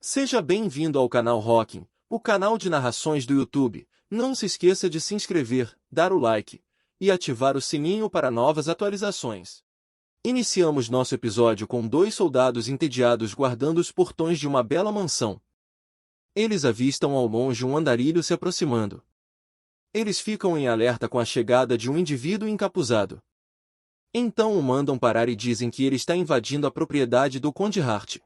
Seja bem-vindo ao canal Rockin, o canal de narrações do YouTube. Não se esqueça de se inscrever, dar o like e ativar o sininho para novas atualizações. Iniciamos nosso episódio com dois soldados entediados guardando os portões de uma bela mansão. Eles avistam ao longe um andarilho se aproximando. Eles ficam em alerta com a chegada de um indivíduo encapuzado. Então o mandam parar e dizem que ele está invadindo a propriedade do Conde Hart.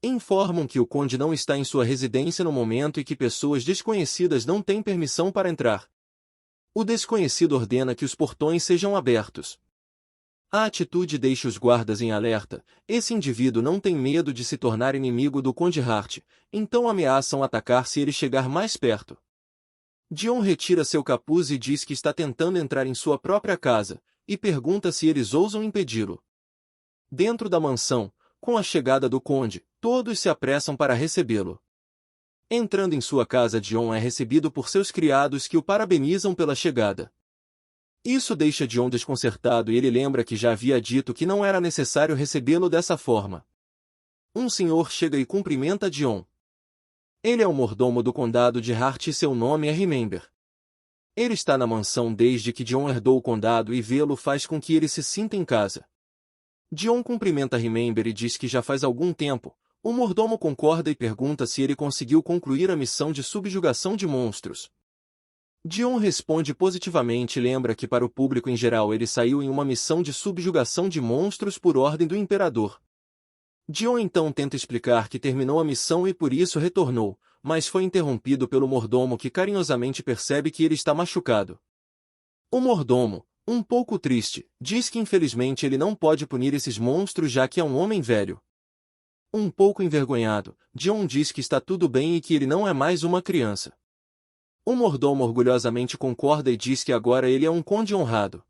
Informam que o conde não está em sua residência no momento e que pessoas desconhecidas não têm permissão para entrar. O desconhecido ordena que os portões sejam abertos. A atitude deixa os guardas em alerta. Esse indivíduo não tem medo de se tornar inimigo do Conde Hart, então ameaçam atacar se ele chegar mais perto. Dion retira seu capuz e diz que está tentando entrar em sua própria casa, e pergunta se eles ousam impedi-lo. Dentro da mansão, com a chegada do conde, todos se apressam para recebê-lo. Entrando em sua casa, Dion é recebido por seus criados que o parabenizam pela chegada. Isso deixa Dion desconcertado e ele lembra que já havia dito que não era necessário recebê-lo dessa forma. Um senhor chega e cumprimenta Dion. Ele é o mordomo do condado de Hart e seu nome é Remember. Ele está na mansão desde que Dion herdou o condado e vê-lo faz com que ele se sinta em casa. Dion cumprimenta Remember e diz que já faz algum tempo. O mordomo concorda e pergunta se ele conseguiu concluir a missão de subjugação de monstros. Dion responde positivamente e lembra que para o público em geral ele saiu em uma missão de subjugação de monstros por ordem do imperador. Dion então tenta explicar que terminou a missão e por isso retornou, mas foi interrompido pelo mordomo que carinhosamente percebe que ele está machucado. O mordomo, um pouco triste, diz que infelizmente ele não pode punir esses monstros já que é um homem velho. Um pouco envergonhado, Dion diz que está tudo bem e que ele não é mais uma criança. O mordomo orgulhosamente concorda e diz que agora ele é um conde honrado.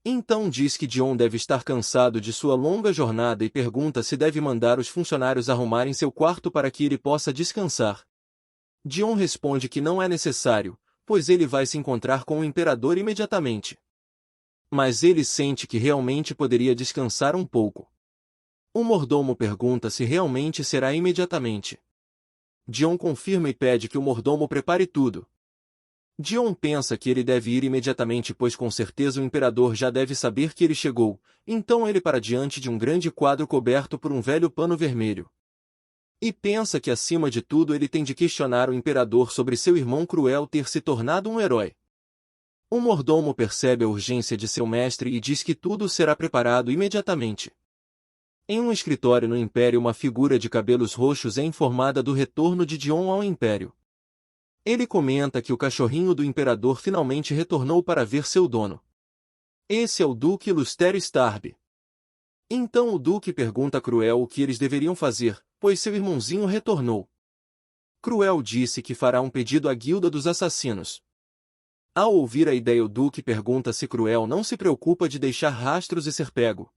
Então diz que Dion deve estar cansado de sua longa jornada e pergunta se deve mandar os funcionários arrumarem seu quarto para que ele possa descansar. Dion responde que não é necessário, pois ele vai se encontrar com o imperador imediatamente. Mas ele sente que realmente poderia descansar um pouco. O mordomo pergunta se realmente será imediatamente. Dion confirma e pede que o mordomo prepare tudo. Dion pensa que ele deve ir imediatamente pois com certeza o imperador já deve saber que ele chegou, então ele para diante de um grande quadro coberto por um velho pano vermelho. E pensa que acima de tudo ele tem de questionar o imperador sobre seu irmão cruel ter se tornado um herói. O mordomo percebe a urgência de seu mestre e diz que tudo será preparado imediatamente. Em um escritório no Império uma figura de cabelos roxos é informada do retorno de Dion ao Império. Ele comenta que o cachorrinho do imperador finalmente retornou para ver seu dono. Esse é o Duque Luster Starby. Então o Duque pergunta a Cruel o que eles deveriam fazer, pois seu irmãozinho retornou. Cruel disse que fará um pedido à Guilda dos Assassinos. Ao ouvir a ideia o Duque pergunta se Cruel não se preocupa de deixar rastros e ser pego.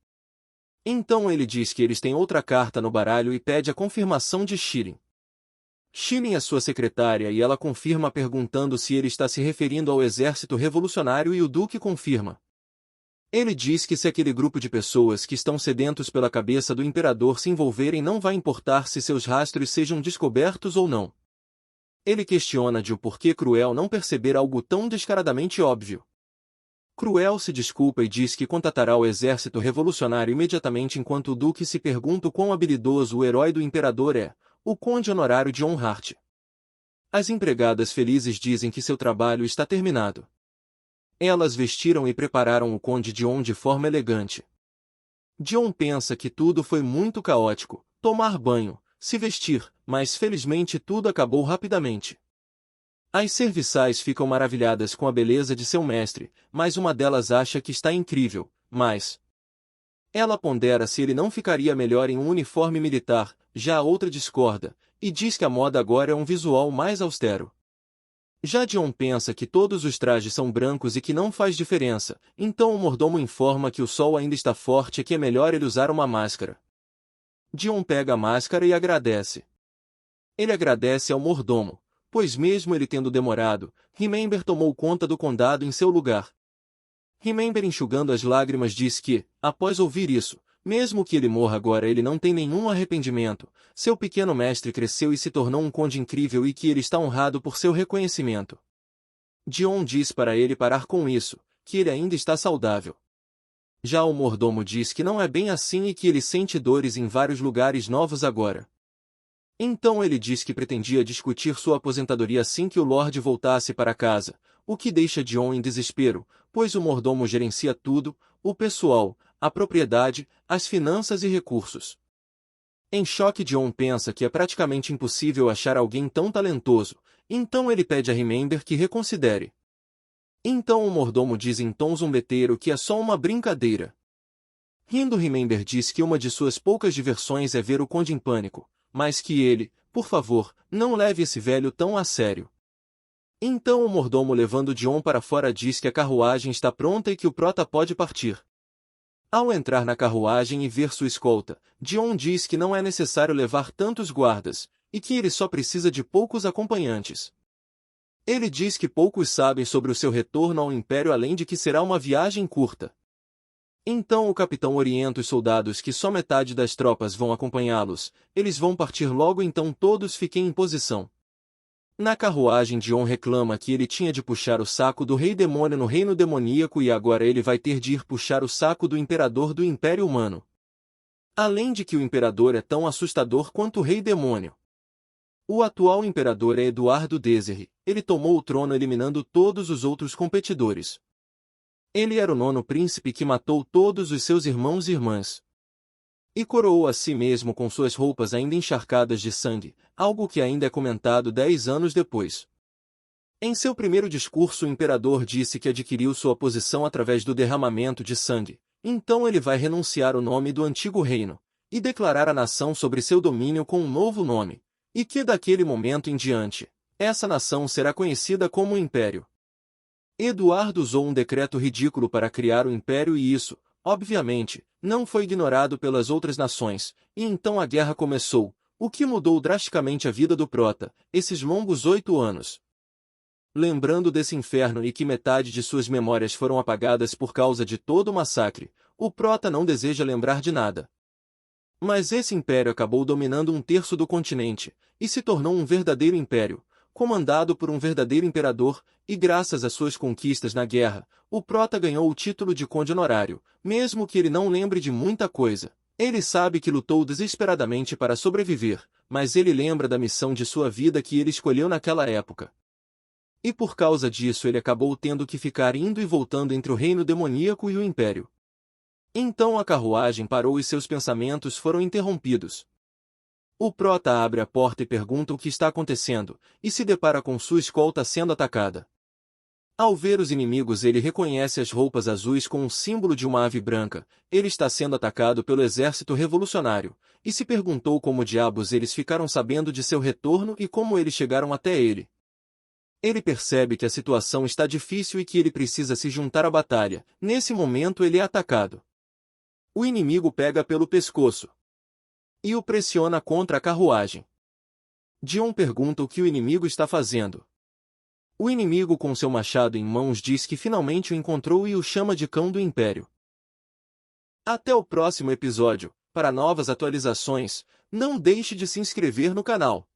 Então ele diz que eles têm outra carta no baralho e pede a confirmação de Shirin. Shirin é sua secretária e ela confirma perguntando se ele está se referindo ao exército revolucionário e o Duque confirma. Ele diz que se aquele grupo de pessoas que estão sedentos pela cabeça do imperador se envolverem não vai importar se seus rastros sejam descobertos ou não. Ele questiona de o porquê Cruel não perceber algo tão descaradamente óbvio. Cruel se desculpa e diz que contatará o exército revolucionário imediatamente enquanto o Duque se pergunta o quão habilidoso o herói do imperador é, o conde honorário Dion Hart. As empregadas felizes dizem que seu trabalho está terminado. Elas vestiram e prepararam o conde Dion de forma elegante. Dion pensa que tudo foi muito caótico, tomar banho, se vestir, mas felizmente tudo acabou rapidamente. As serviçais ficam maravilhadas com a beleza de seu mestre, mas uma delas acha que está incrível, mas ela pondera se ele não ficaria melhor em um uniforme militar, já a outra discorda, e diz que a moda agora é um visual mais austero. Já Dion pensa que todos os trajes são brancos e que não faz diferença, então o mordomo informa que o sol ainda está forte e que é melhor ele usar uma máscara. Dion pega a máscara e agradece. Ele agradece ao mordomo, pois mesmo ele tendo demorado, Remember tomou conta do condado em seu lugar. Remember enxugando as lágrimas diz que, após ouvir isso, Mesmo que ele morra agora, ele não tem nenhum arrependimento. Seu pequeno mestre cresceu e se tornou um conde incrível e que ele está honrado por seu reconhecimento. Dion diz para ele parar com isso, que ele ainda está saudável. Já o mordomo diz que não é bem assim e que ele sente dores em vários lugares novos agora. Então ele diz que pretendia discutir sua aposentadoria assim que o Lorde voltasse para casa, o que deixa Dion em desespero, pois o mordomo gerencia tudo, o pessoal, a propriedade, as finanças e recursos. Em choque, Dion pensa que é praticamente impossível achar alguém tão talentoso, então ele pede a Remember que reconsidere. Então o mordomo diz em tom zombeteiro que é só uma brincadeira. Rindo, Remember diz que uma de suas poucas diversões é ver o Conde em pânico, mas que ele, por favor, não leve esse velho tão a sério. Então o mordomo, levando Dion para fora, diz que a carruagem está pronta e que o prota pode partir. Ao entrar na carruagem e ver sua escolta, Dion diz que não é necessário levar tantos guardas, e que ele só precisa de poucos acompanhantes. Ele diz que poucos sabem sobre o seu retorno ao Império, além de que será uma viagem curta. Então o capitão orienta os soldados que só metade das tropas vão acompanhá-los, eles vão partir logo, então todos fiquem em posição. Na carruagem, Dion reclama que ele tinha de puxar o saco do Rei Demônio no Reino Demoníaco e agora ele vai ter de ir puxar o saco do Imperador do Império Humano. Além de que o Imperador é tão assustador quanto o Rei Demônio. O atual Imperador é Eduardo Desirre, ele tomou o trono eliminando todos os outros competidores. Ele era o 9º príncipe que matou todos os seus irmãos e irmãs. E coroou a si mesmo com suas roupas ainda encharcadas de sangue, algo que ainda é comentado 10 anos depois. Em seu primeiro discurso, o imperador disse que adquiriu sua posição através do derramamento de sangue, então ele vai renunciar o nome do antigo reino, e declarar a nação sobre seu domínio com um novo nome, e que daquele momento em diante, essa nação será conhecida como Império. Eduardo usou um decreto ridículo para criar o Império e isso, obviamente, não foi ignorado pelas outras nações, e então a guerra começou, o que mudou drasticamente a vida do prota, esses longos 8 anos. Lembrando desse inferno e que metade de suas memórias foram apagadas por causa de todo o massacre, o prota não deseja lembrar de nada. Mas esse império acabou dominando 1/3 do continente, e se tornou um verdadeiro império, comandado por um verdadeiro imperador, e graças às suas conquistas na guerra, o prota ganhou o título de conde honorário, mesmo que ele não lembre de muita coisa. Ele sabe que lutou desesperadamente para sobreviver, mas ele lembra da missão de sua vida que ele escolheu naquela época. E por causa disso ele acabou tendo que ficar indo e voltando entre o reino demoníaco e o império. Então a carruagem parou e seus pensamentos foram interrompidos. O prota abre a porta e pergunta o que está acontecendo, e se depara com sua escolta sendo atacada. Ao ver os inimigos, ele reconhece as roupas azuis com um símbolo de uma ave branca. Ele está sendo atacado pelo exército revolucionário, e se perguntou como diabos eles ficaram sabendo de seu retorno e como eles chegaram até ele. Ele percebe que a situação está difícil e que ele precisa se juntar à batalha. Nesse momento ele é atacado. O inimigo pega pelo pescoço e o pressiona contra a carruagem. Dion pergunta o que o inimigo está fazendo. O inimigo, com seu machado em mãos, diz que finalmente o encontrou e o chama de Cão do Império. Até o próximo episódio. Para novas atualizações, não deixe de se inscrever no canal.